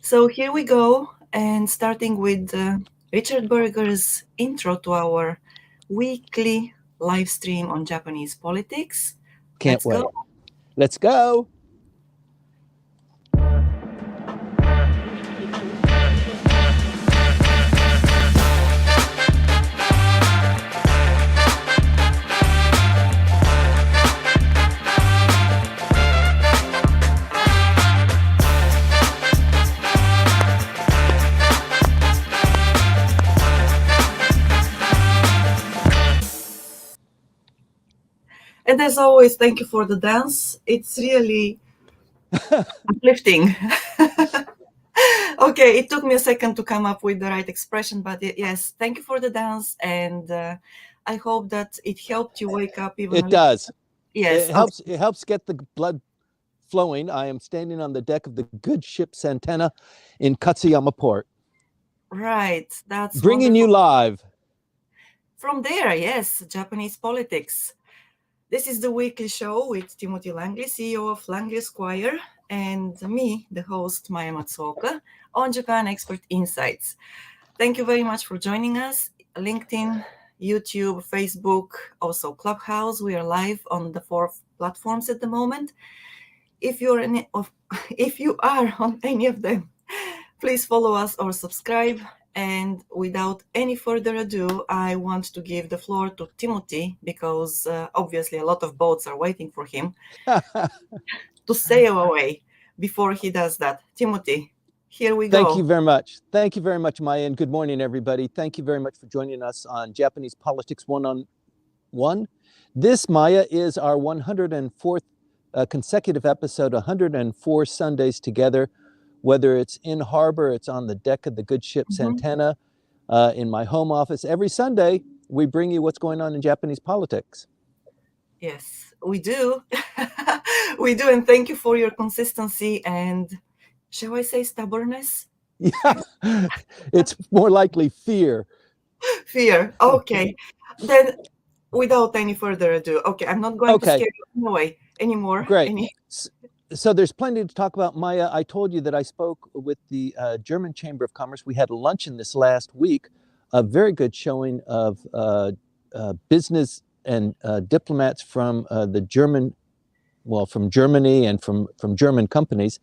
So here we go, and starting with Richard Berger's intro to our weekly live stream on Japanese politics. Can't Let's go. wait. Let's go. And as always, thank you for the dance. It's really uplifting. Okay, it took me a second to come up with the right expression, but yes, thank you for the dance, and I hope that it helped you wake up even a It little. does. Yes, It helps get the blood flowing. I am standing on the deck of the good ship Santana in Katsuyama Port, right. That's bringing you wonderful. live. From there, yes, Japanese politics. This is the weekly show with Timothy Langley, CEO of Langley Esquire, and me, the host, Maya Matsuoka, on Japan Expert Insights. Thank you very much for joining us. LinkedIn, YouTube, Facebook, also Clubhouse. We are live on the 4 platforms at the moment. If you are on any of them, please follow us or subscribe. And without any further ado, I want to give the floor to Timothy because obviously a lot of boats are waiting for him to sail away before he does that. Timothy, here we go. Thank you very much. Thank you very much, Maya, and good morning, everybody. Thank you very much for joining us on Japanese Politics One-on-One. This, Maya, is our 104th consecutive episode, 104 Sundays together. Whether it's in harbor, it's on the deck of the good ship Santana, in my home office. Every Sunday, we bring you what's going on in Japanese politics. Yes, we do. We do, and thank you for your consistency and, shall I say, stubbornness? Yeah, it's more likely fear. Fear. Okay. Then, without any further ado, okay, I'm not going to scare you away anymore. Great. So there's plenty to talk about, Maya. I told you that I spoke with the German Chamber of Commerce. We had a luncheon this last week, a very good showing of business and diplomats from the German, well, from Germany and from German companies.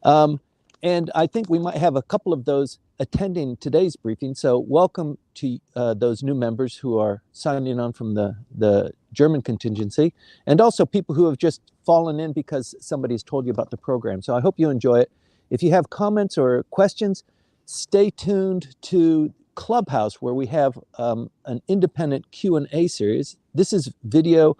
And I think we might have a couple of those attending today's briefing. So welcome to those new members who are signing on from the German contingency, and also people who have just fallen in because somebody's told you about the program. So I hope you enjoy it. If you have comments or questions, stay tuned to Clubhouse, where we have an independent Q&A series. This is video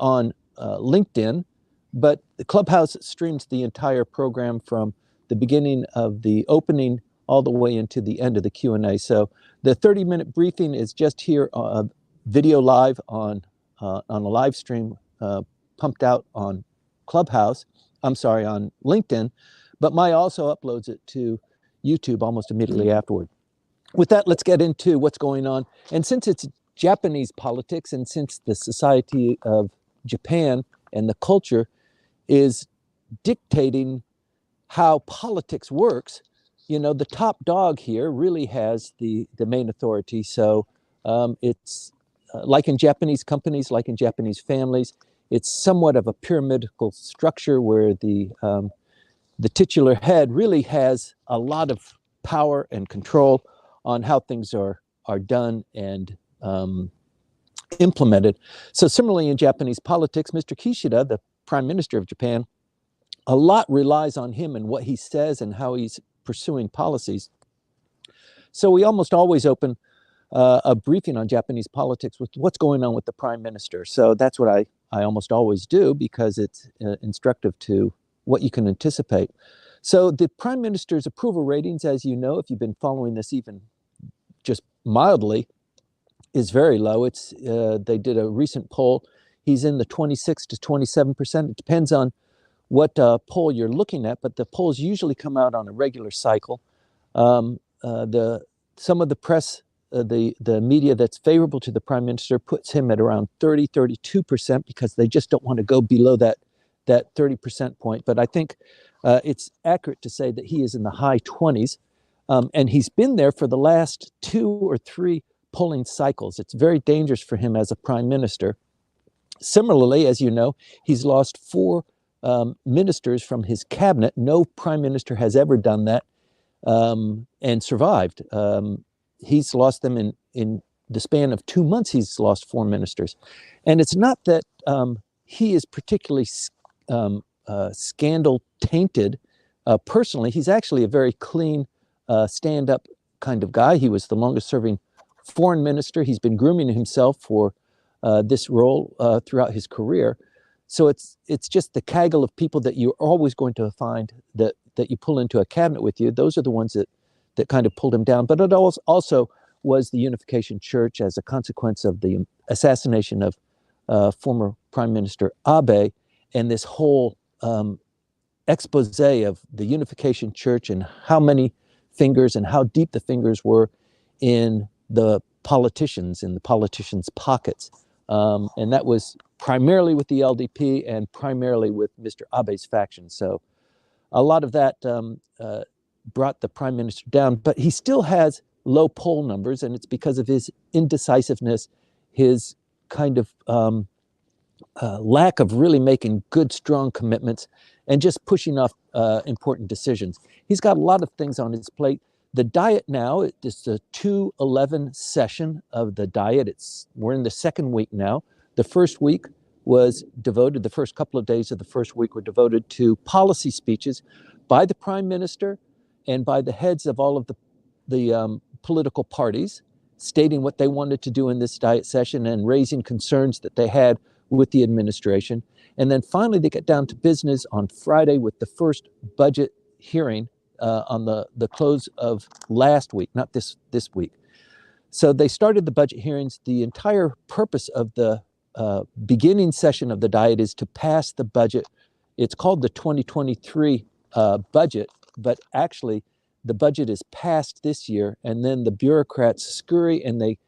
on LinkedIn, but the Clubhouse streams the entire program from the beginning of the opening all the way into the end of the Q&A. So the 30-minute briefing is just here, video live on a live stream pumped out on Clubhouse. I'm sorry, on LinkedIn, but Maya also uploads it to YouTube almost immediately afterward. With that, let's get into what's going on. And since it's Japanese politics, and since the Society of Japan and the culture is dictating how politics works, you know, the top dog here really has the main authority. So it's like in Japanese companies, like in Japanese families, it's somewhat of a pyramidal structure where the titular head really has a lot of power and control on how things are done and implemented. So similarly in Japanese politics, Mr. Kishida, the Prime Minister of Japan, a lot relies on him and what he says and how he's pursuing policies. So we almost always open a briefing on Japanese politics with what's going on with the Prime Minister. So that's what I almost always do, because it's instructive to what you can anticipate. So the Prime Minister's approval ratings, as you know, if you've been following this even just mildly, is very low. It's they did a recent poll. He's in the 26 to 27%. It depends on what poll you're looking at, but the polls usually come out on a regular cycle. Some of the press, the media that's favorable to the Prime Minister puts him at around 30, 32%, because they just don't want to go below that that 30% point, but I think it's accurate to say that he is in the high 20s. And he's been there for the last 2 or 3 polling cycles. It's very dangerous for him as a prime minister. Similarly, as you know, he's lost 4 ministers from his cabinet. No prime minister has ever done that and survived. He's lost them in the span of 2 months. He's lost 4 ministers. And it's not that he is particularly scandal tainted personally. He's actually a very clean, stand-up kind of guy. He was the longest serving foreign minister. He's been grooming himself for this role throughout his career. So it's just the gaggle of people that you're always going to find that you pull into a cabinet with you. Those are the ones that kind of pulled him down. But it also was the Unification Church as a consequence of the assassination of former Prime Minister Abe, and this whole expose of the Unification Church and how many fingers and how deep the fingers were in the politicians pockets. And that was primarily with the LDP and primarily with Mr. Abe's faction. So a lot of that brought the prime minister down, but he still has low poll numbers, and it's because of his indecisiveness, his kind of lack of really making good, strong commitments, and just pushing off important decisions. He's got a lot of things on his plate. The diet now, it's a 2/11 session of the diet. We're in the second week now. The first week was devoted, the first couple of days of the first week were devoted to policy speeches by the prime minister and by the heads of all of the political parties, stating what they wanted to do in this diet session and raising concerns that they had with the administration. And then finally, they get down to business on Friday with the first budget hearing on the close of last week, not this week. So they started the budget hearings. The entire purpose of the beginning session of the diet is to pass the budget. It's called the 2023 budget, but actually the budget is passed this year, and then the bureaucrats scurry and they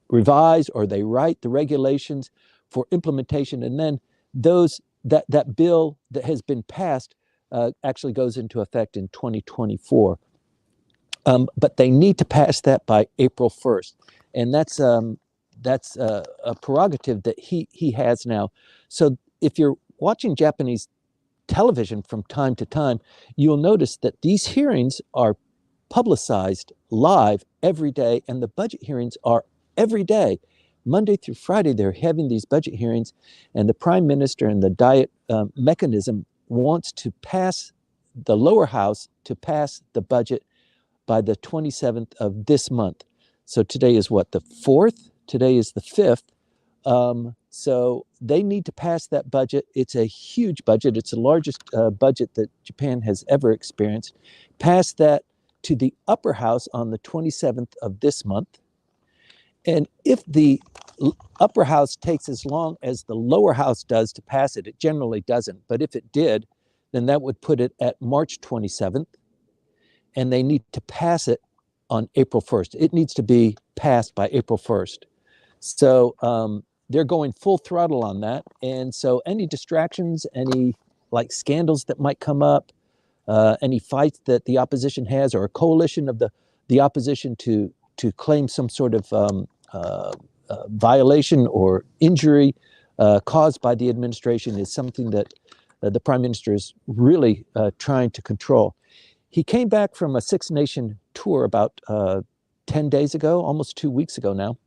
revise or they write the regulations for implementation, and then that bill that has been passed actually goes into effect in 2024. But they need to pass that by April 1st, and that's a prerogative that he has now. So if you're watching Japanese television from time to time, you'll notice that these hearings are publicized live every day, and the budget hearings are every day. Monday through Friday, they're having these budget hearings, and the prime minister and the diet mechanism wants to pass the lower house to pass the budget by the 27th of this month. So today is what, the 4th? Today is the 5th. So they need to pass that budget. It's a huge budget. It's the largest budget that Japan has ever experienced. Pass that to the upper house on the 27th of this month. And if the upper house takes as long as the lower house does to pass it, it generally doesn't. But if it did, then that would put it at March 27th. And they need to pass it on April 1st. It needs to be passed by April 1st. So they're going full throttle on that. And so any distractions, any like scandals that might come up, any fights that the opposition has, or a coalition of the opposition to claim some sort of violation or injury caused by the administration, is something that the prime minister is really trying to control. He came back from a Six-Nation tour about 10 days ago, almost 2 weeks ago now.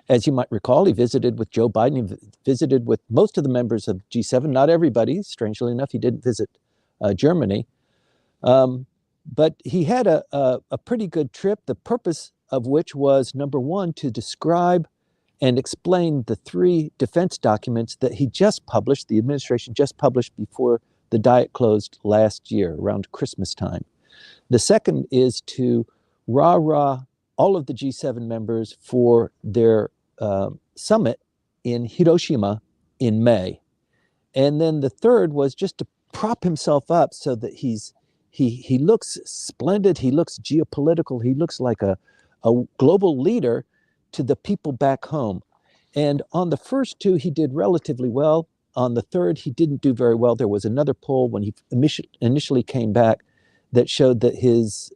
As you might recall, he visited with Joe Biden. He visited with most of the members of G7, not everybody. Strangely enough, he didn't visit Germany. But he had a pretty good trip, the purpose of which was, number one, to describe and explain the 3 defense documents that he just published, the administration just published before the diet closed last year, around Christmas time. The second is to rah-rah all of the G7 members for their summit in Hiroshima in May. And then the third was just to prop himself up so that he looks splendid, he looks geopolitical, he looks like a global leader to the people back home. And on the first two, he did relatively well. On the third, he didn't do very well. There was another poll when he initially came back that showed that his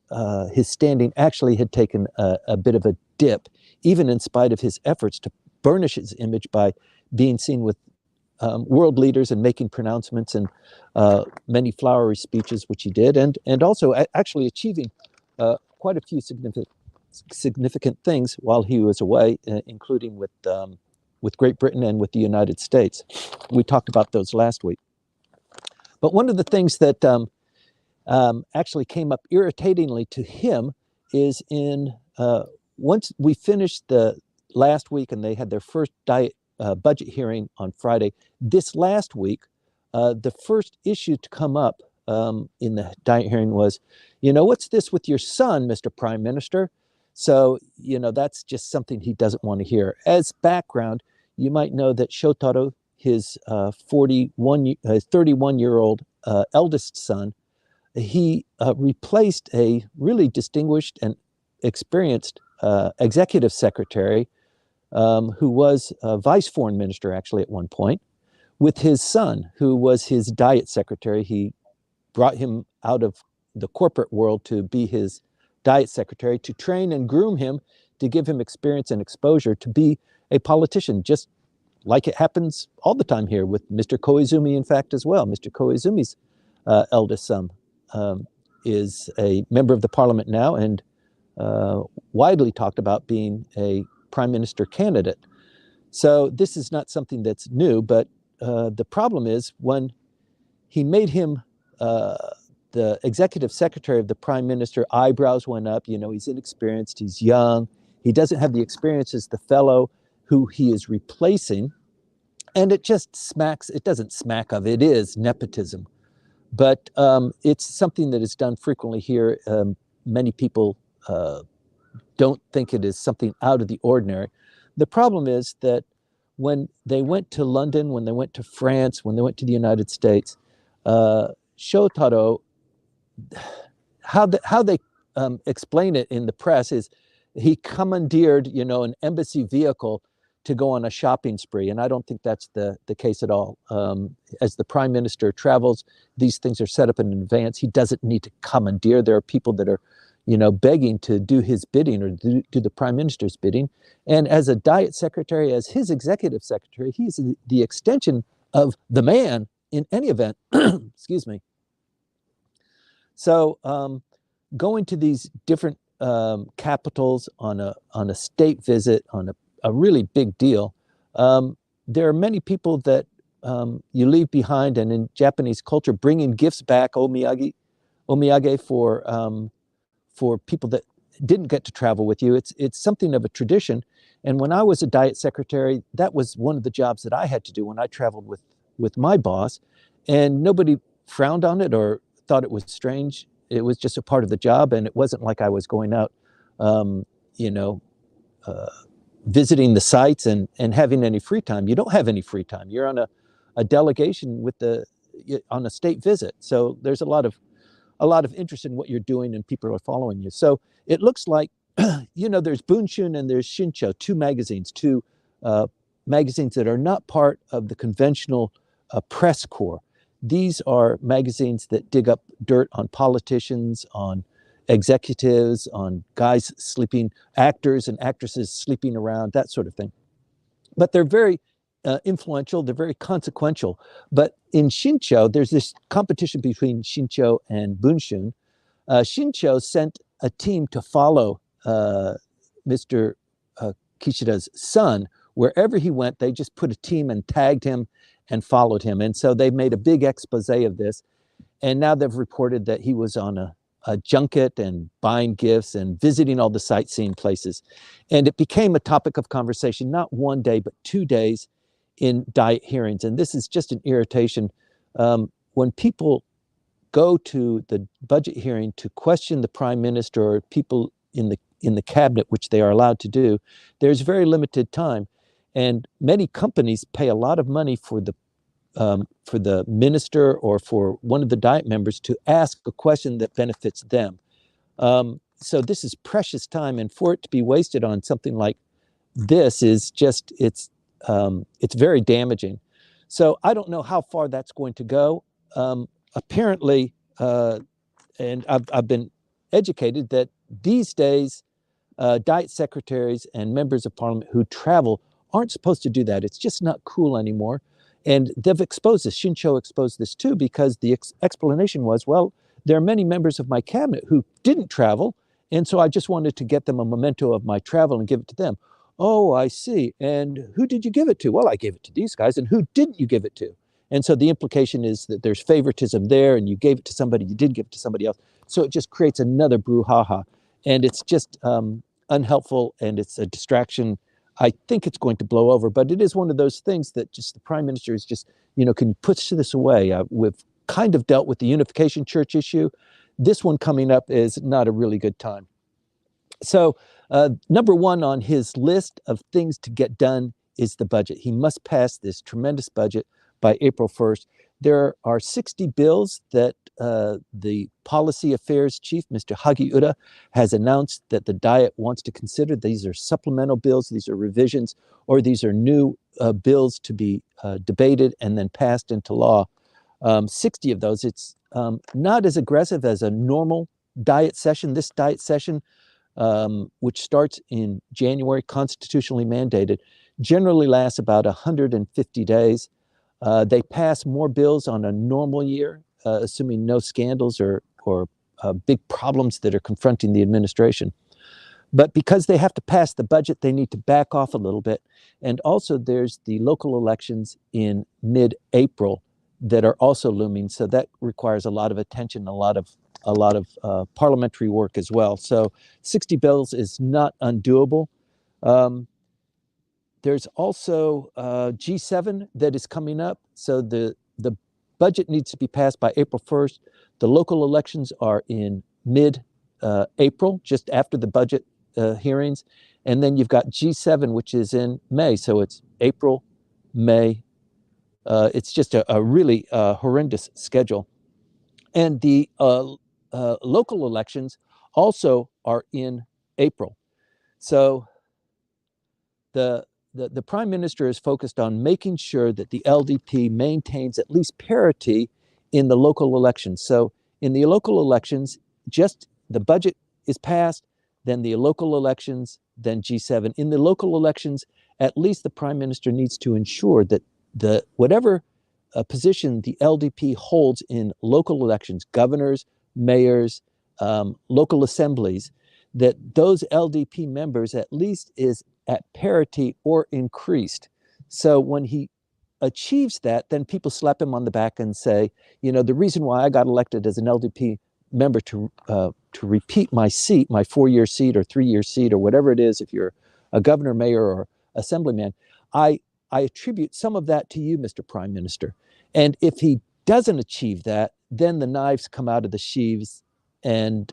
standing actually had taken a bit of a dip, even in spite of his efforts to burnish his image by being seen with world leaders and making pronouncements and many flowery speeches, which he did, and also actually achieving quite a few significant things while he was away, including with Great Britain and with the United States. We talked about those last week. But one of the things that actually came up irritatingly to him is once we finished the last week and they had their first budget hearing on Friday, this last week, the first issue to come up in the diet hearing was, what's this with your son, Mr. Prime Minister? So, that's just something he doesn't want to hear. As background, you might know that Shotaro, his 31-year-old eldest son, he replaced a really distinguished and experienced executive secretary who was a vice foreign minister actually at one point, with his son, who was his diet secretary. He brought him out of the corporate world to be his diet secretary, to train and groom him, to give him experience and exposure to be a politician, just like it happens all the time here with Mr. Koizumi, in fact, as well. Mr. Koizumi's eldest son is a member of the parliament now and widely talked about being a prime minister candidate. So this is not something that's new, but the problem is when he made him the executive secretary of the prime minister, eyebrows went up. He's inexperienced, he's young, he doesn't have the experience as the fellow who he is replacing. And it doesn't smack of, it is nepotism. But it's something that is done frequently here. Many people don't think it is something out of the ordinary. The problem is that when they went to London, when they went to France, when they went to the United States, Shotaro, how they explain it in the press is he commandeered, an embassy vehicle to go on a shopping spree. And I don't think that's the case at all. As the prime minister travels, these things are set up in advance. He doesn't need to commandeer. There are people that are, begging to do his bidding or do the prime minister's bidding. And as a diet secretary, as his executive secretary, he's the extension of the man in any event. Excuse me. So going to these different capitals on a state visit, on a really big deal. There are many people that you leave behind, and in Japanese culture, bringing gifts back, omiyage for people that didn't get to travel with you. It's something of a tradition. And when I was a diet secretary, that was one of the jobs that I had to do when I traveled with my boss, and nobody frowned on it or thought it was strange. It was just a part of the job, and it wasn't like I was going out, visiting the sites and having any free time. You don't have any free time. You're on a delegation on a state visit. So there's a lot of interest in what you're doing, and people are following you. So it looks like, there's Bunshun and there's Shincho, two magazines that are not part of the conventional press corps. These are magazines that dig up dirt on politicians, on executives, on guys sleeping, actors and actresses sleeping around, that sort of thing. But they're very influential, they're very consequential. But in Shincho, there's this competition between Shincho and Bunshun. Shincho sent a team to follow Mr. Kishida's son. Wherever he went, they just put a team and tagged him and followed him. And so they made a big expose of this. And now they've reported that he was on a junket and buying gifts and visiting all the sightseeing places. And it became a topic of conversation, not one day, but 2 days in diet hearings. And this is just an irritation. When people go to the budget hearing to question the prime minister or people in the cabinet, which they are allowed to do, there's very limited time. And many companies pay a lot of money for the minister or for one of the diet members to ask a question that benefits them. So this is precious time, and for it to be wasted on something like this is just, it's very damaging. So I don't know how far that's going to go. Apparently, and I've been educated that these days, diet secretaries and members of parliament who travel aren't supposed to do that. It's just not cool anymore. And they've exposed this. Shincho exposed this too, because the explanation was, well, there are many members of my cabinet who didn't travel, and so I just wanted to get them a memento of my travel and give it to them. Oh, I see. And who did you give it to? Well, I gave it to these guys. And who didn't you give it to? And so the implication is that there's favoritism there, and you gave it to somebody, you did give it to somebody else. So it just creates another brouhaha. And it's just unhelpful, and it's a distraction. I think it's going to blow over, but it is one of those things that just the prime minister is just, can you put this away? We've kind of dealt with the unification church issue. This one coming up is not a really good time. So number one on his list of things to get done is the budget. He must pass this tremendous budget by April 1st. There are 60 bills that the policy affairs chief, Mr. Hagiura, has announced that the Diet wants to consider. These are supplemental bills, these are revisions, or these are new bills to be debated and then passed into law. 60 of those. It's not as aggressive as a normal Diet session. This Diet session, which starts in January, constitutionally mandated, generally lasts about 150 days. They pass more bills on a normal year, assuming no scandals or big problems that are confronting the administration. But because they have to pass the budget, they need to back off a little bit. And also there's the local elections in mid-April that are also looming. So that requires a lot of attention, a lot of parliamentary work as well. So 60 bills is not undoable. There's also G7 that is coming up. So the budget needs to be passed by April 1st. The local elections are in mid-April, just after the budget hearings. And then you've got G7, which is in May. So it's April, May. It's just a really horrendous schedule. And the local elections also are in April. So the prime minister is focused on making sure that the LDP maintains at least parity in the local elections. So in the local elections, just the budget is passed, then the local elections, then G7. In the local elections, at least the prime minister needs to ensure that whatever position the LDP holds in local elections, governors, mayors, local assemblies, that those LDP members at least is at parity or increased. So when he achieves that, then people slap him on the back and say, the reason why I got elected as an LDP member to repeat my seat, my 4-year seat or 3-year seat or whatever it is, if you're a governor, mayor, or assemblyman, I attribute some of that to you, Mr. Prime Minister. And if he doesn't achieve that, then the knives come out of the sheaths, and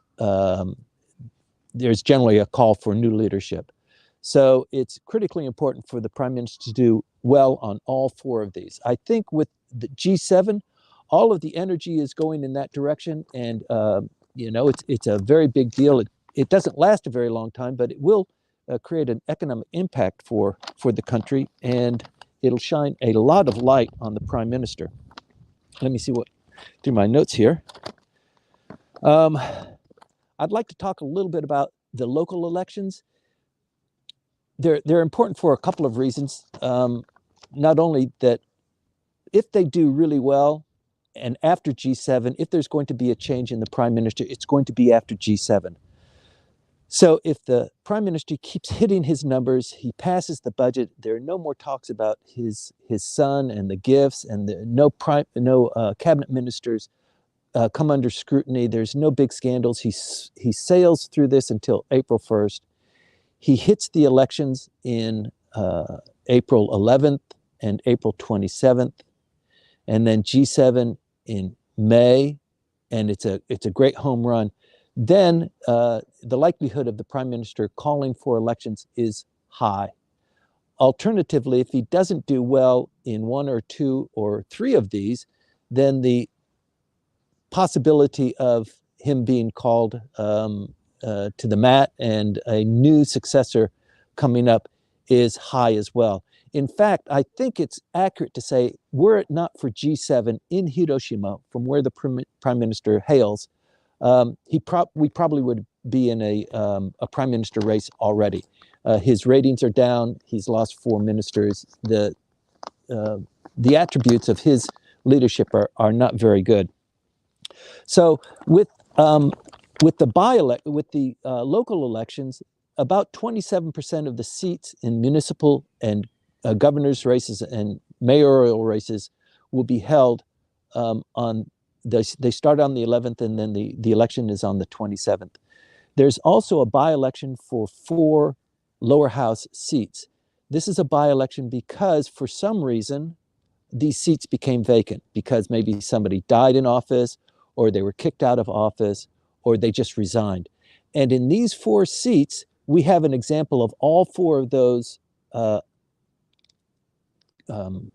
there's generally a call for new leadership. So it's critically important for the prime minister to do well on all 4 of these. I think with the G7, all of the energy is going in that direction, and it's a very big deal. It doesn't last a very long time, but it will create an economic impact for the country, and it'll shine a lot of light on the prime minister. Let me see through my notes here. I'd like to talk a little bit about the local elections. They're important for a couple of reasons. Not only that, if they do really well, and after G7, if there's going to be a change in the prime minister, it's going to be after G7. So if the prime minister keeps hitting his numbers, he passes the budget, there are no more talks about his son and the gifts, and no cabinet ministers come under scrutiny. There's no big scandals. He sails through this until April 1st. He hits the elections in April 11th and April 27th, and then G7 in May, and it's a great home run. Then the likelihood of the prime minister calling for elections is high. Alternatively, if he doesn't do well in 1 or 2 or 3 of these, then the possibility of him being called to the mat and a new successor coming up is high as well. In fact, I think it's accurate to say, were it not for G7 in Hiroshima, from where the prime minister hails, we probably would be in a prime minister race already. His ratings are down. He's lost 4 ministers. The attributes of his leadership are not very good. So with the local elections, about 27% of the seats in municipal and governor's races and mayoral races will be held they start on the 11th, and then the election is on the 27th. There's also a by-election for 4 lower house seats. This is a by-election because for some reason these seats became vacant, because maybe somebody died in office, or they were kicked out of office, or they just resigned. And in these 4 seats, we have an example of all 4 of those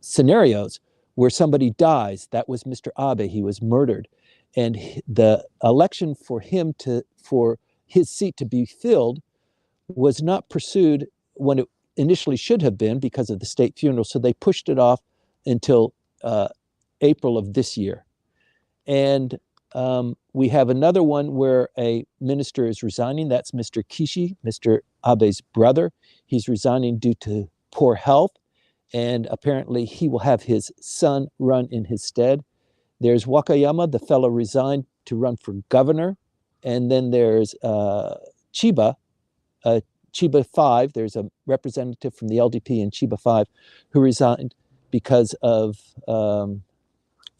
scenarios where somebody dies. That was Mr. Abe. He was murdered. And the election for his seat to be filled was not pursued when it initially should have been because of the state funeral. So they pushed it off until April of this year. And we have another one where a minister is resigning. That's Mr. Kishi, Mr. Abe's brother. He's resigning due to poor health, and apparently he will have his son run in his stead. There's Wakayama, the fellow resigned to run for governor. And then there's Chiba 5. There's a representative from the LDP in Chiba 5 who resigned because of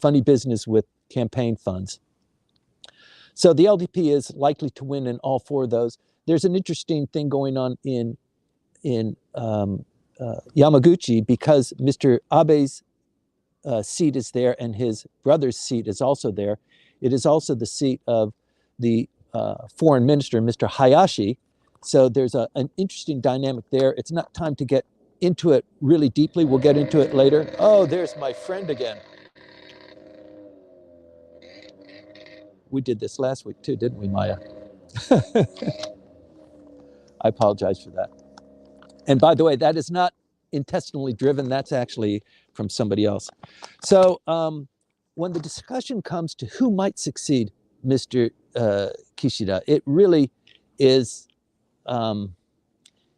funny business with campaign funds. So the LDP is likely to win in all 4 of those. There's an interesting thing going on in Yamaguchi, because Mr. Abe's seat is there and his brother's seat is also there. It is also the seat of the foreign minister, Mr. Hayashi. So there's an interesting dynamic there. It's not time to get into it really deeply. We'll get into it later. Oh, there's my friend again. We did this last week too, didn't we, Maya? I apologize for that. And by the way, that is not intestinally driven. That's actually from somebody else. So when the discussion comes to who might succeed Mr. Kishida, it really is,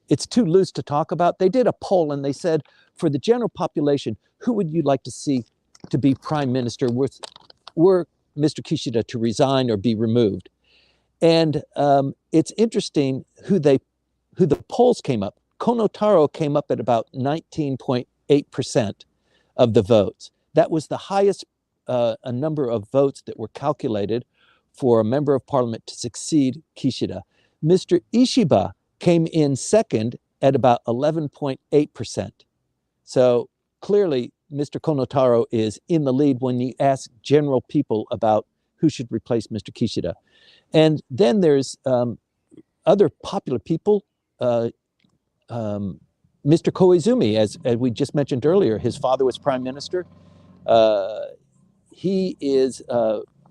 it's too loose to talk about. They did a poll and they said, for the general population, who would you like to see to be prime minister were Mr. Kishida to resign or be removed? And it's interesting who the polls came up. Kono Taro came up at about 19.8% of the votes. That was the highest a number of votes that were calculated for a member of parliament to succeed Kishida. Mr. Ishiba came in second at about 11.8%. So clearly, Mr. Kono Taro is in the lead when you ask general people about who should replace Mr. Kishida. And then there's other popular people. Mr. Koizumi, as we just mentioned earlier, his father was prime minister. He is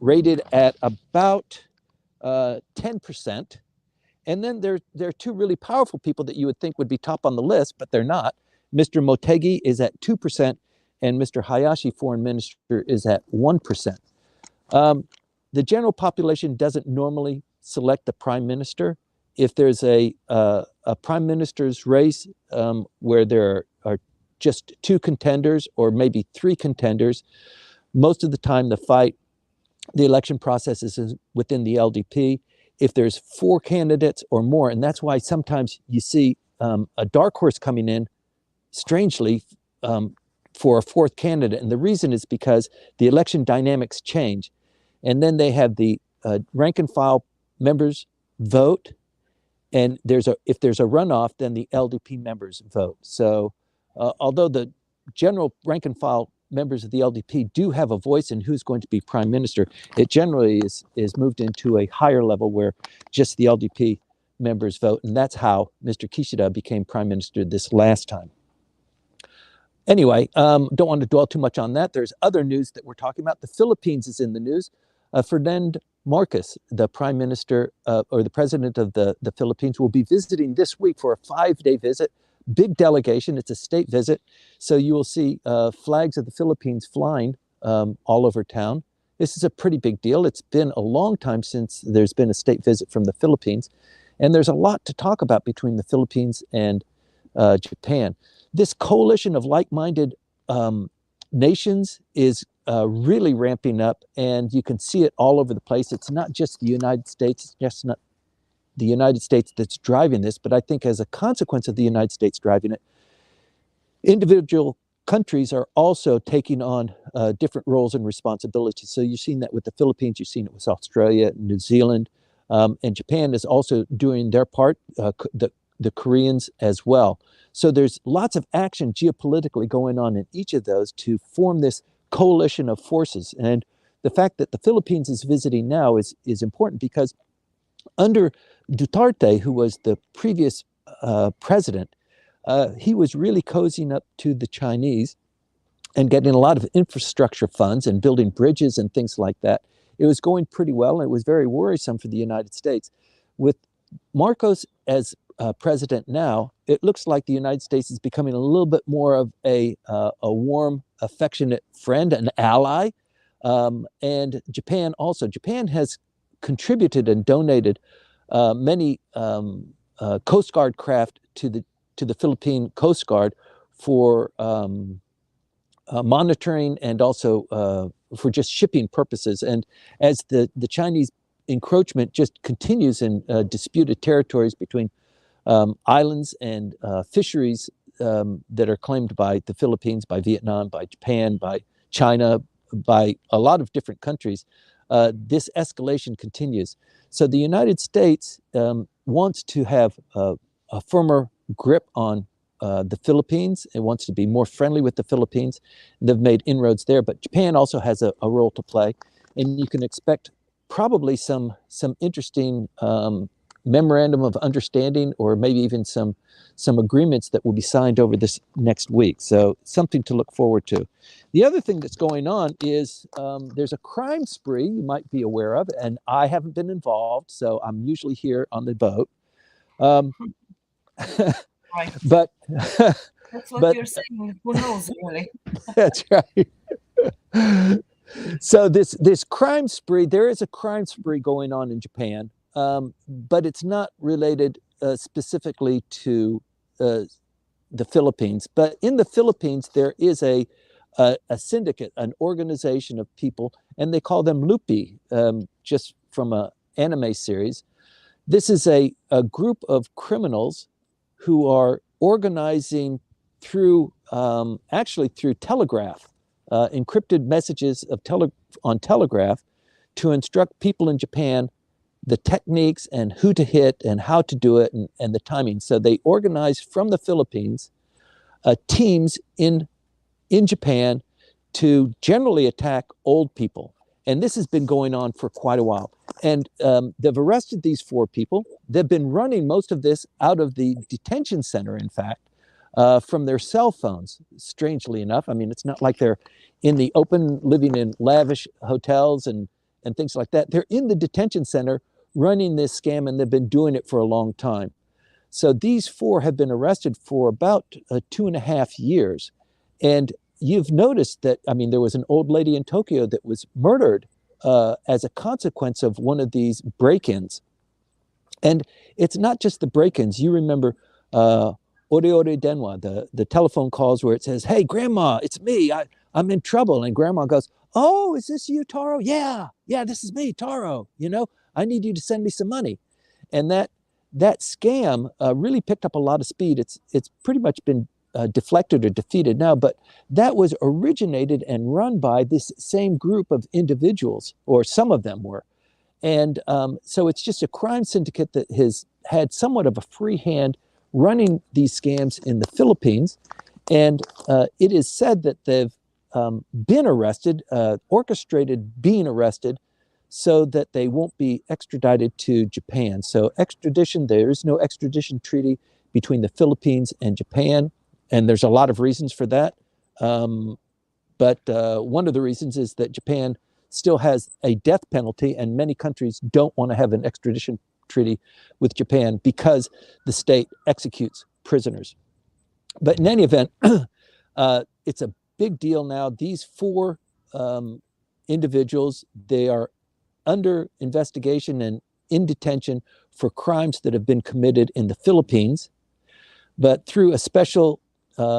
rated at about 10%. And then there are 2 really powerful people that you would think would be top on the list, but they're not. Mr. Motegi is at 2%, and Mr. Hayashi, foreign minister, is at 1%. The general population doesn't normally select the prime minister. If there's a prime minister's race where there are just 2 contenders or maybe 3 contenders, most of the time the election process is within the LDP. If there's 4 candidates or more, and that's why sometimes you see a dark horse coming in, strangely, for a 4th candidate. And the reason is because the election dynamics change. And then they have the rank and file members vote. And if there's a runoff, then the LDP members vote. So although the general rank and file members of the LDP do have a voice in who's going to be prime minister, it generally is moved into a higher level where just the LDP members vote. And that's how Mr. Kishida became prime minister this last time. Anyway, don't want to dwell too much on that. There's other news that we're talking about. The Philippines is in the news. Ferdinand Marcos, the prime minister or the president of the Philippines, will be visiting this week for a 5-day visit. big delegation. It's a state visit. So you will see flags of the Philippines flying all over town. This is a pretty big deal. It's been a long time since there's been a state visit from the Philippines. And there's a lot to talk about between the Philippines and Japan. This coalition of like-minded nations is really ramping up, and you can see it all over the place. It's not just the United States. It's just not the United States that's driving this, but I think as a consequence of the United States driving it, individual countries are also taking on different roles and responsibilities. So you've seen that with the Philippines, you've seen it with Australia, New Zealand, and Japan is also doing their part, the Koreans as well. So there's lots of action geopolitically going on in each of those to form this coalition of forces. And the fact that the Philippines is visiting now is important because under Duterte, who was the previous president, he was really cozying up to the Chinese and getting a lot of infrastructure funds and building bridges and things like that. It was going pretty well, and it was very worrisome for the United States. With Marcos as president now, it looks like the United States is becoming a little bit more of a warm, affectionate friend, an ally. And Japan also. Japan has contributed and donated many Coast Guard craft to the Philippine Coast Guard for monitoring and also for just shipping purposes. And as the Chinese encroachment just continues in disputed territories between islands and fisheries that are claimed by the Philippines, by Vietnam, by Japan, by China, by a lot of different countries, this escalation continues. So the United States wants to have a firmer grip on the Philippines. It wants to be more friendly with the Philippines. They've made inroads there, but Japan also has a role to play. And you can expect probably some interesting memorandum of understanding, or maybe even some agreements that will be signed over this next week. So something to look forward to. The other thing that's going on is there's a crime spree you might be aware of, and I haven't been involved, so I'm usually here on the boat. Right. But That's what you're saying. Who knows, really? That's right. So this crime spree, there is a crime spree going on in Japan, but it's not related specifically to the Philippines. But in the Philippines, there is a syndicate, an organization of people, and they call them lupi, just from an anime series. This is a group of criminals who are organizing through, actually through telegraph, encrypted messages on telegraph to instruct people in Japan the techniques and who to hit and how to do it and the timing. So they organize from the Philippines teams in Japan to generally attack old people. And this has been going on for quite a while. And they've arrested these 4 people. They've been running most of this out of the detention center, in fact, from their cell phones, strangely enough. I mean, it's not like they're in the open, living in lavish hotels and things like that. They're in the detention center running this scam, and they've been doing it for a long time. So these 4 have been arrested for about 2.5 years. And you've noticed that, I mean, there was an old lady in Tokyo that was murdered as a consequence of one of these break-ins. And it's not just the break-ins. You remember Ore Ore Denwa, the telephone calls where it says, "Hey, Grandma, it's me. I'm in trouble." And Grandma goes, "Oh, is this you, Taro? Yeah, this is me, Taro. You know, I need you to send me some money." And that scam really picked up a lot of speed. It's pretty much been deflected or defeated now, but that was originated and run by this same group of individuals, or some of them were. And so it's just a crime syndicate that has had somewhat of a free hand running these scams in the Philippines. And it is said that they've been arrested, orchestrated being arrested, so that they won't be extradited to Japan. So extradition, there is no extradition treaty between the Philippines and Japan. And there's a lot of reasons for that. But one of the reasons is that Japan still has a death penalty, and many countries don't want to have an extradition treaty with Japan because the state executes prisoners. But in any event, it's a big deal now. These four individuals, they are under investigation and in detention for crimes that have been committed in the Philippines. But through a special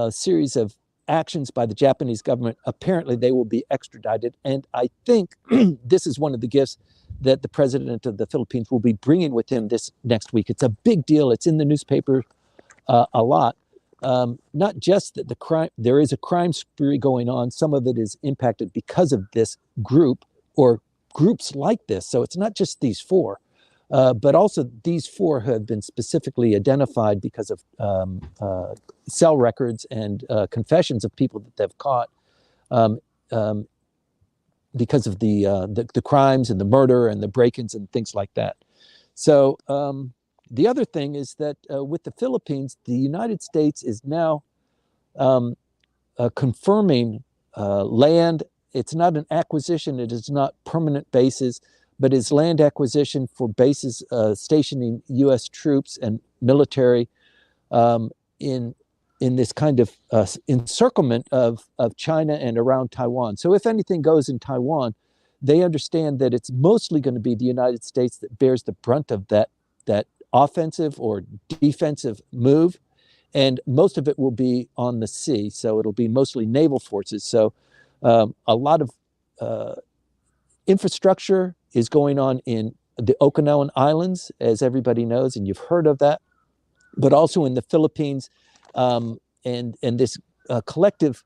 series of actions by the Japanese government, apparently they will be extradited. And I think this is one of the gifts that the president of the Philippines will be bringing with him this next week. It's a big deal. It's in the newspaper a lot. Not just that there is a crime spree going on. Some of it is impacted because of this group or groups like this. So it's not just these four, but also these four have been specifically identified because of cell records and confessions of people that they've caught um, um, because of the crimes and the murder and the break-ins and things like that. So the other thing is that with the Philippines, the United States is now confirming land. It's not an acquisition. It is not permanent bases, but is land acquisition for bases stationing U.S. troops and military in this kind of encirclement of China and around Taiwan. So if anything goes in Taiwan, they understand that it's mostly going to be the United States that bears the brunt of that offensive or defensive move, and most of it will be on the sea. So it'll be mostly naval forces. So a lot of infrastructure is going on in the Okinawan Islands, as everybody knows, and you've heard of that, but also in the Philippines, and this collective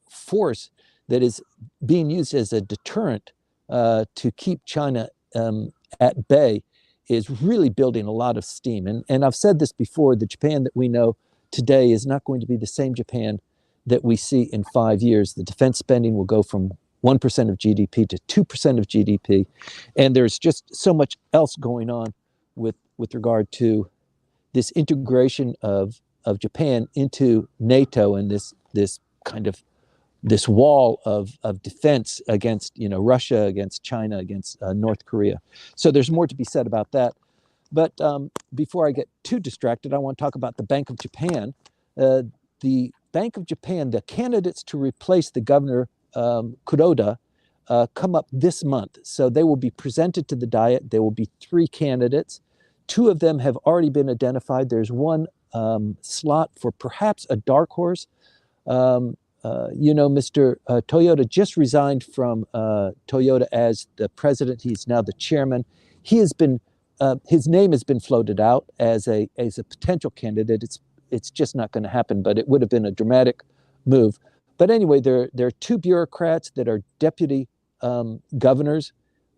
force that is being used as a deterrent to keep China at bay is really building a lot of steam. And I've said this before, the Japan that we know today is not going to be the same Japan that we see in 5 years. The defense spending will go from 1% of GDP to 2% of GDP. And there's just so much else going on with regard to this integration of Japan into NATO and this kind of this wall of defense against Russia, against China, against North Korea. So there's more to be said about that. But before I get too distracted, I want to talk about the Bank of Japan. The Bank of Japan, the candidates to replace the governor Kuroda come up this month. So they will be presented to the Diet. There will be 3 candidates. 2 of them have already been identified. There's one slot for perhaps a dark horse. Mr. Toyota just resigned from Toyota as the president. He's now the chairman. His name has been floated out as a potential candidate. It's just not going to happen, but it would have been a dramatic move. But anyway, there are 2 bureaucrats that are deputy governors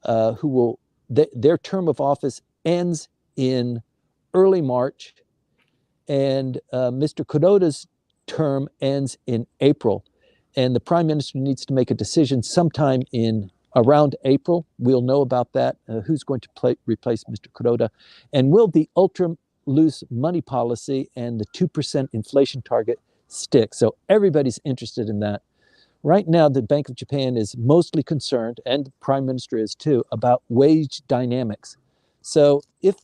who will their term of office ends in early March, and Mr. Kuroda's term ends in April, and the prime minister needs to make a decision sometime in around April. We'll know about that, who's going to replace Mr. Kuroda, and will the ultra loose money policy and the 2% inflation target stick? So everybody's interested in that. Right now, the Bank of Japan is mostly concerned, and the prime minister is too, about wage dynamics. So if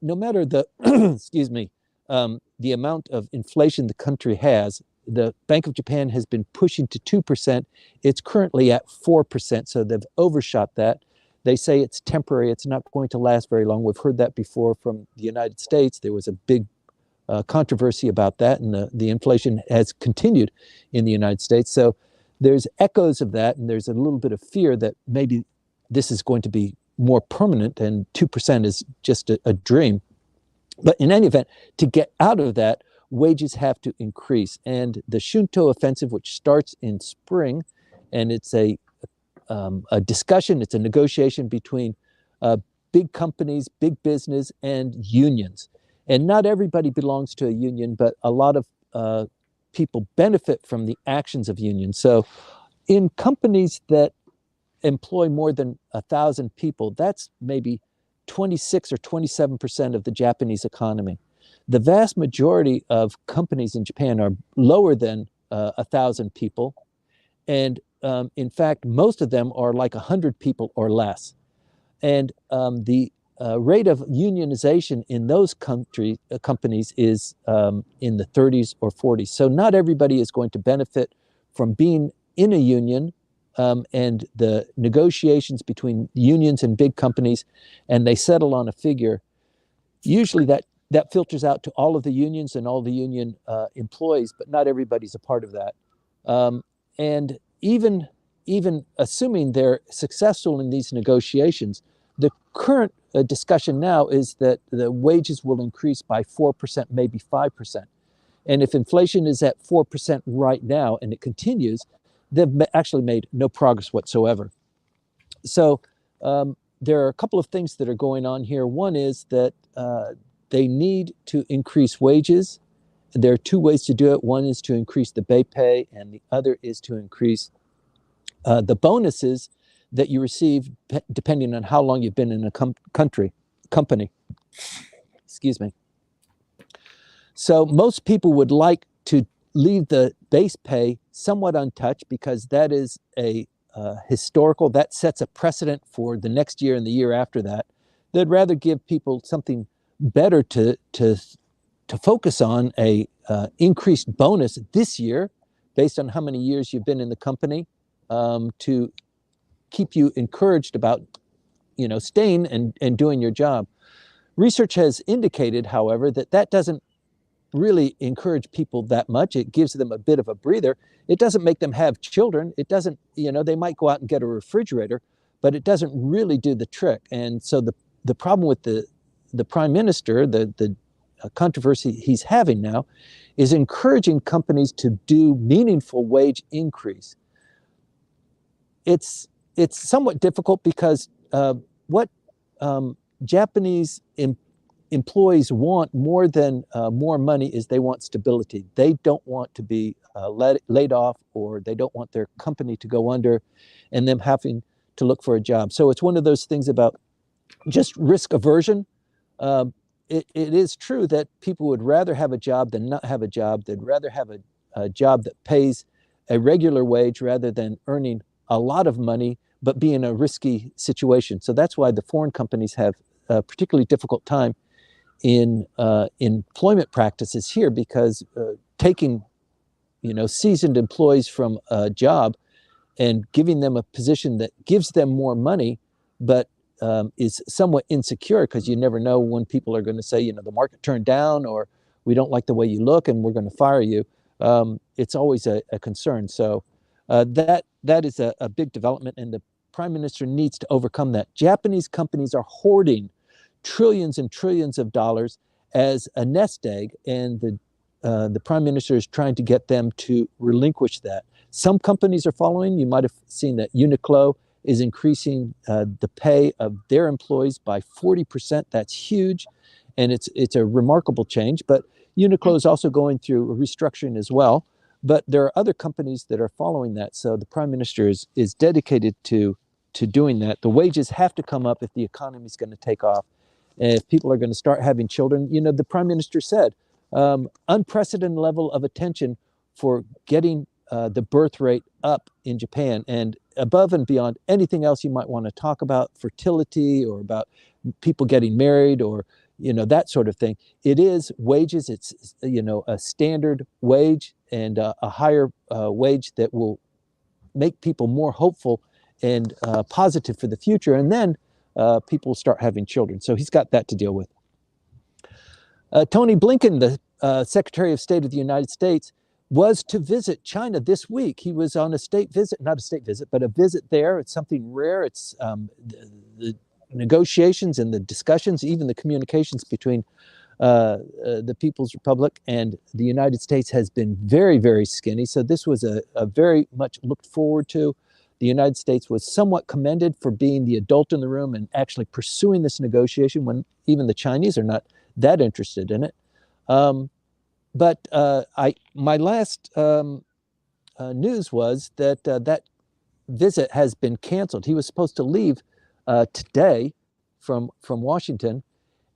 no matter the the amount of inflation the country has, the Bank of Japan has been pushing to 2%. It's currently at 4%, so they've overshot that. They say it's temporary. It's not going to last very long. We've heard that before from the United States. There was a big controversy about that, and the inflation has continued in the United States. So there's echoes of that, and there's a little bit of fear that maybe this is going to be more permanent, and 2% is just a dream. But in any event, to get out of that, wages have to increase. And the Shunto offensive, which starts in spring, and it's a discussion, it's a negotiation between big companies, big business, and unions. And not everybody belongs to a union, but a lot of people benefit from the actions of unions. So in companies that employ more than 1,000 people, that's maybe 26 or 27% of the Japanese economy. The vast majority of companies in Japan are lower than 1,000 people. And in fact, most of them are like 100 people or less. And the rate of unionization in those companies is in the 30s or 40s. So not everybody is going to benefit from being in a union, and the negotiations between unions and big companies, and they settle on a figure. Usually that filters out to all of the unions and all the union employees, but not everybody's a part of that. And even assuming they're successful in these negotiations, the current discussion now is that the wages will increase by 4%, maybe 5%. And if inflation is at 4% right now and it continues, they've actually made no progress whatsoever. So there are a couple of things that are going on here. One is that they need to increase wages. There are two ways to do it. One is to increase the base pay, and the other is to increase the bonuses that you receive depending on how long you've been in a company. Excuse me. So most people would like to leave the base pay somewhat untouched because that is a historical, that sets a precedent for the next year and the year after that. They'd rather give people something better to focus on, a increased bonus this year based on how many years you've been in the company, to keep you encouraged about staying and doing your job. Research has indicated, however, that doesn't really encourage people that much. It gives them a bit of a breather. It doesn't make them have children. It doesn't, they might go out and get a refrigerator, but it doesn't really do the trick. And so the problem with the prime minister, the controversy he's having now, is encouraging companies to do meaningful wage increase. It's somewhat difficult because what Japanese employees want more than more money is they want stability. They don't want to be laid off, or they don't want their company to go under and them having to look for a job. So it's one of those things about just risk aversion. It is true that people would rather have a job than not have a job. They'd rather have a job that pays a regular wage rather than earning a lot of money but be in a risky situation. So that's why the foreign companies have a particularly difficult time in employment practices here, because taking seasoned employees from a job and giving them a position that gives them more money but is somewhat insecure, because you never know when people are going to say, the market turned down, or we don't like the way you look and we're going to fire you. It's always a concern. So that is a big development, and the prime minister needs to overcome that. Japanese companies are hoarding trillions and trillions of dollars as a nest egg, and the prime minister is trying to get them to relinquish that. Some companies are following. You might have seen that Uniqlo is increasing the pay of their employees by 40%. That's huge, and it's a remarkable change. But Uniqlo is also going through a restructuring as well. But there are other companies that are following that. So the prime minister is dedicated to doing that. The wages have to come up if the economy is going to take off. And if people are going to start having children, the prime minister said, unprecedented level of attention for getting the birth rate up in Japan, and above and beyond anything else you might want to talk about, fertility or about people getting married or that sort of thing. It is wages. It's a standard wage and a higher wage that will make people more hopeful and positive for the future. And then people will start having children. So he's got that to deal with. Tony Blinken, the Secretary of State of the United States, was to visit China this week. He was on a state visit, not a state visit, but a visit there. It's something rare. It's the negotiations and the discussions, even the communications between the People's Republic and the United States has been very, very skinny. So this was a very much looked forward to. The United States was somewhat commended for being the adult in the room and actually pursuing this negotiation when even the Chinese are not that interested in it. But my last news was that that visit has been canceled. He was supposed to leave today from Washington,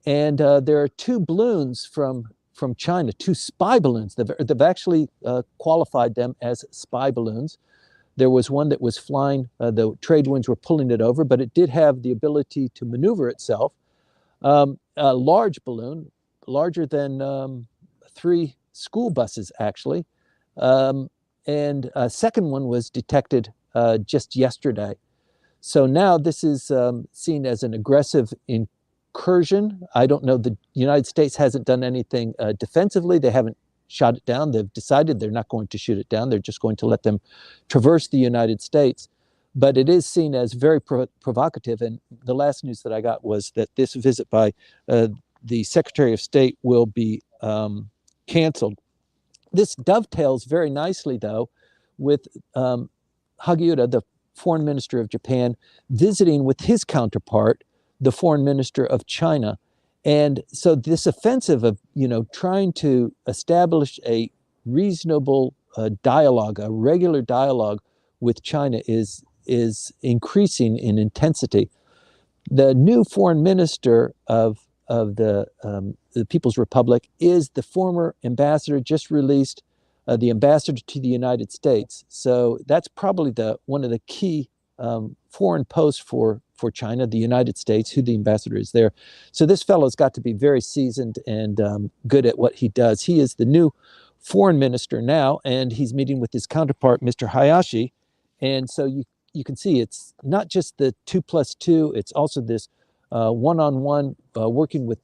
and there are two balloons from China, two spy balloons. They've actually qualified them as spy balloons. There was one that was flying, the trade winds were pulling it over, but it did have the ability to maneuver itself. A large balloon, larger than 3 school buses, actually. And a second one was detected just yesterday. So now this is seen as an aggressive incursion. I don't know, the United States hasn't done anything defensively. They haven't shot it down. They've decided they're not going to shoot it down. They're just going to let them traverse the United States. But it is seen as very provocative. And the last news that I got was that this visit by the Secretary of State will be canceled. This dovetails very nicely, though, with Hagiura, the foreign minister of Japan, visiting with his counterpart, the foreign minister of China. And so this offensive of, trying to establish a reasonable dialogue, a regular dialogue with China is increasing in intensity. The new foreign minister of the People's Republic is the former ambassador, just released, the ambassador to the United States. So that's probably one of the key foreign posts for China, the United States, who the ambassador is there. So this fellow's got to be very seasoned and good at what he does. He is the new foreign minister now, and he's meeting with his counterpart, Mr. Hayashi. And so you can see it's not just the 2+2, it's also this one-on-one working with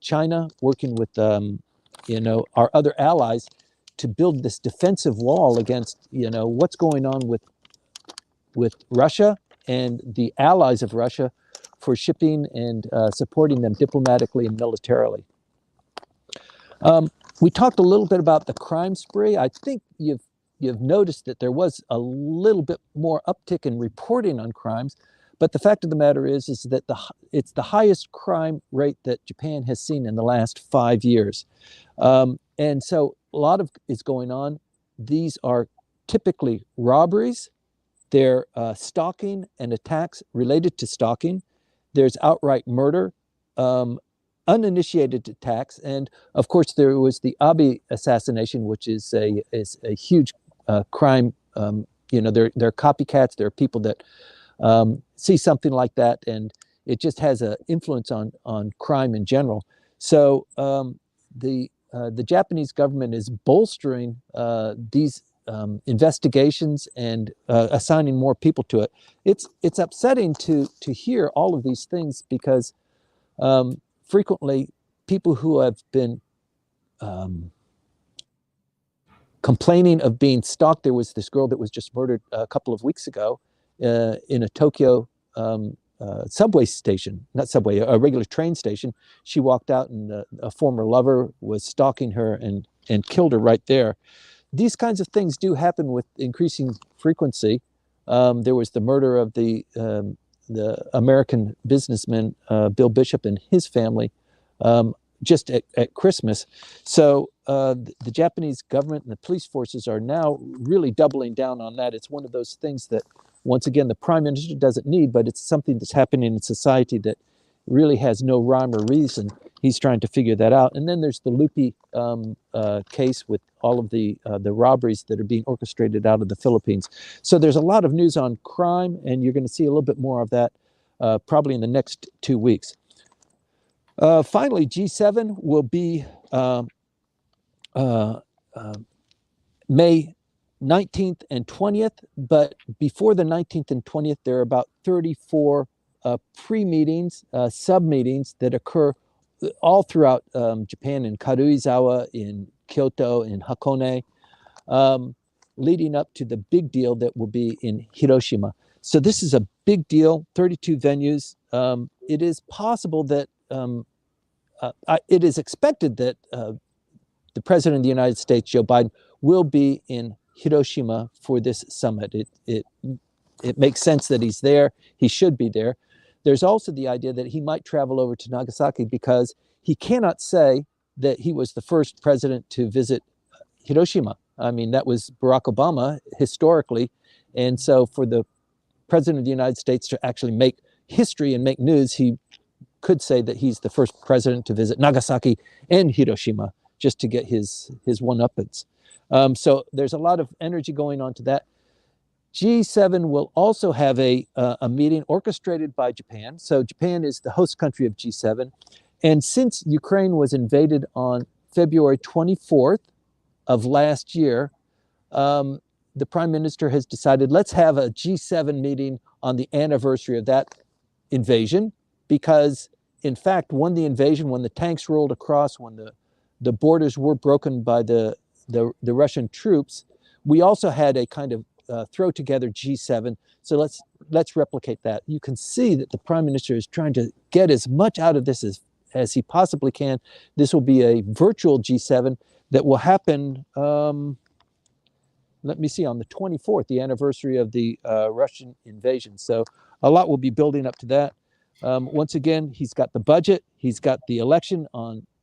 China, working with our other allies to build this defensive wall against what's going on with Russia and the allies of Russia for shipping and supporting them diplomatically and militarily. We talked a little bit about the crime spree. I think you've noticed that there was a little bit more uptick in reporting on crimes, but the fact of the matter is that it's the highest crime rate that Japan has seen in the last 5 years. And so a lot of is going on. These are typically robberies. They're stalking and attacks related to stalking. There's outright murder, uninitiated attacks, and of course there was the Abe assassination, which is a huge crime. There are copycats. There are people that see something like that, and it just has an influence on crime in general. So the Japanese government is bolstering these investigations and assigning more people to it. It's upsetting to hear all of these things because frequently people who have been complaining of being stalked. There was this girl that was just murdered a couple of weeks ago in a Tokyo subway station, not subway, a regular train station. She walked out and a former lover was stalking her and killed her right there. These kinds of things do happen with increasing frequency. There was the murder of the American businessman Bill Bishop and his family just at Christmas. So the Japanese government and the police forces are now really doubling down on that. It's one of those things that, once again, the prime minister doesn't need, but it's something that's happening in society that really has no rhyme or reason. He's trying to figure that out. And then there's the Lupi case with all of the robberies that are being orchestrated out of the Philippines. So there's a lot of news on crime, and you're going to see a little bit more of that probably in the next 2 weeks. Finally, G7 will be May 19th and 20th, but before the 19th and 20th, there are about 34 pre-meetings, sub-meetings that occur all throughout Japan, in Karuizawa, in Kyoto, in Hakone, leading up to the big deal that will be in Hiroshima. So this is a big deal, 32 venues. It is possible that, it is expected that the President of the United States, Joe Biden, will be in Hiroshima for this summit. It makes sense that he's there. He should be there. There's also the idea that he might travel over to Nagasaki because he cannot say that he was the first president to visit Hiroshima. I mean, that was Barack Obama historically. And so for the President of the United States to actually make history and make news, he could say that he's the first president to visit Nagasaki and Hiroshima, just to get his one-uppance. So there's a lot of energy going on to that. G7 will also have a meeting orchestrated by Japan. So Japan is the host country of G7. And since Ukraine was invaded on February 24th of last year, the prime minister has decided, let's have a G7 meeting on the anniversary of that invasion, because in fact, when the invasion, when the tanks rolled across, when the borders were broken by the Russian troops, we also had a kind of throw together G7. So let's replicate that. You can see that the prime minister is trying to get as much out of this as he possibly can. This will be a virtual G7 that will happen, let me see, on the 24th, the anniversary of the Russian invasion. So a lot will be building up to that. Once again, he's got the budget, he's got the election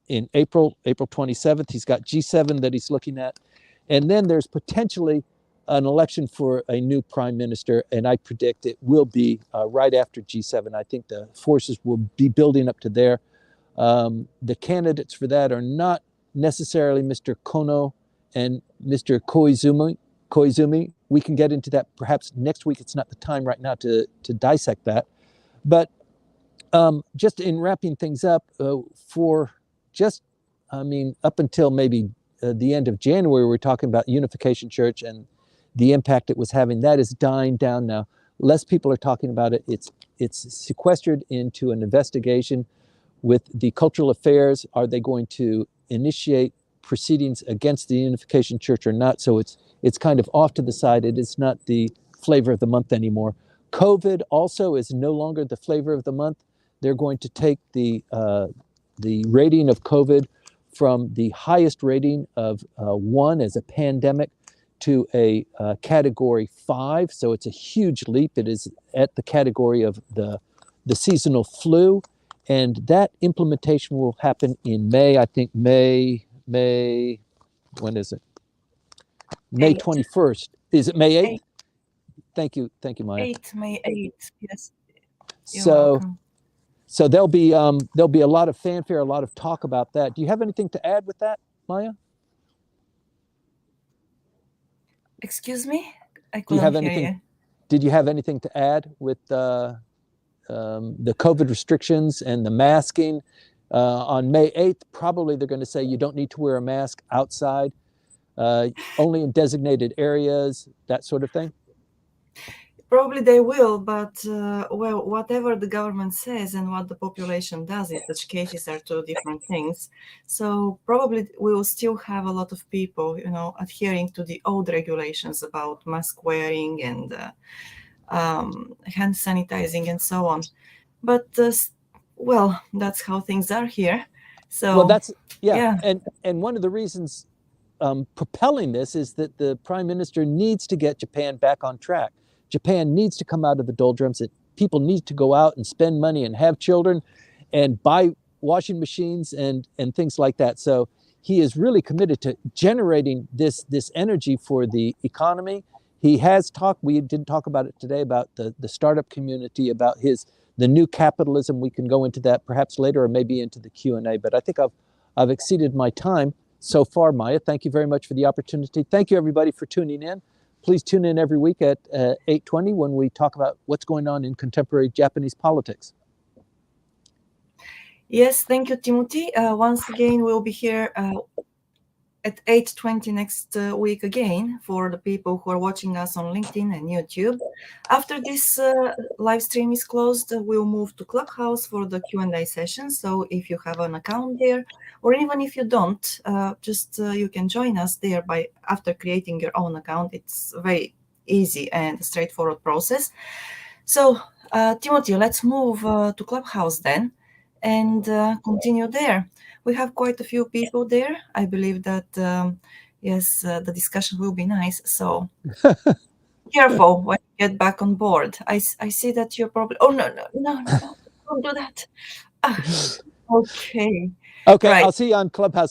in April 27th, he's got G7 that he's looking at, and then there's potentially an election for a new prime minister, and I predict it will be right after G7. I think the forces will be building up to there. The candidates for that are not necessarily Mr. Kono and Mr. Koizumi. We can get into that perhaps next week. It's not the time right now to dissect that. But just in wrapping things up, up until maybe the end of January, we're talking about Unification Church and the impact it was having. That is dying down now. Less people are talking about it. It's sequestered into an investigation with the Cultural Affairs. Are they going to initiate proceedings against the Unification Church or not? So it's kind of off to the side. It is not the flavor of the month anymore. COVID also is no longer the flavor of the month. They're going to take the rating of COVID from the highest rating of 1 as a pandemic to a category 5. So it's a huge leap. It is at the category of the seasonal flu. And that implementation will happen in May. I think May, when is it? May 21st. Is it May 8th? Thank you, Maya. May 8th, yes. You're So, welcome. so there'll be a lot of fanfare, a lot of talk about that. Do you have anything to add with that, Maya? Excuse me? I Do you have couldn't hear anything? you. Did you have anything to add with the COVID restrictions and the masking? On May 8th, probably they're going to say you don't need to wear a mask outside, only in designated areas, that sort of thing. Probably they will, but well, whatever the government says and what the population does in such cases are two different things. So probably we will still have a lot of people, adhering to the old regulations about mask wearing and hand sanitizing and so on. But well, that's how things are here. So well, that's yeah. And one of the reasons propelling this is that the prime minister needs to get Japan back on track. Japan needs to come out of the doldrums. People need to go out and spend money and have children and buy washing machines and things like that. So he is really committed to generating this energy for the economy. He has talked, we didn't talk about it today, about the startup community, about the new capitalism. We can go into that perhaps later or maybe into the Q&A, but I think I've exceeded my time so far, Maya. Thank you very much for the opportunity. Thank you, everybody, for tuning in. Please tune in every week at 8:20 when we talk about what's going on in contemporary Japanese politics. Yes, thank you, Timothy. Once again, we'll be here at 8:20 next week again for the people who are watching us on LinkedIn and YouTube. After this live stream is closed, we'll move to Clubhouse for the Q&A session. So if you have an account there, or even if you don't, you can join us there after creating your own account. It's a very easy and straightforward process. So Timothy, let's move to Clubhouse then and continue there. We have quite a few people there. I believe that, yes, the discussion will be nice. So careful when you get back on board. I see that you're probably... Oh, no, don't do that. Okay. Okay, Right. I'll see you on Clubhouse.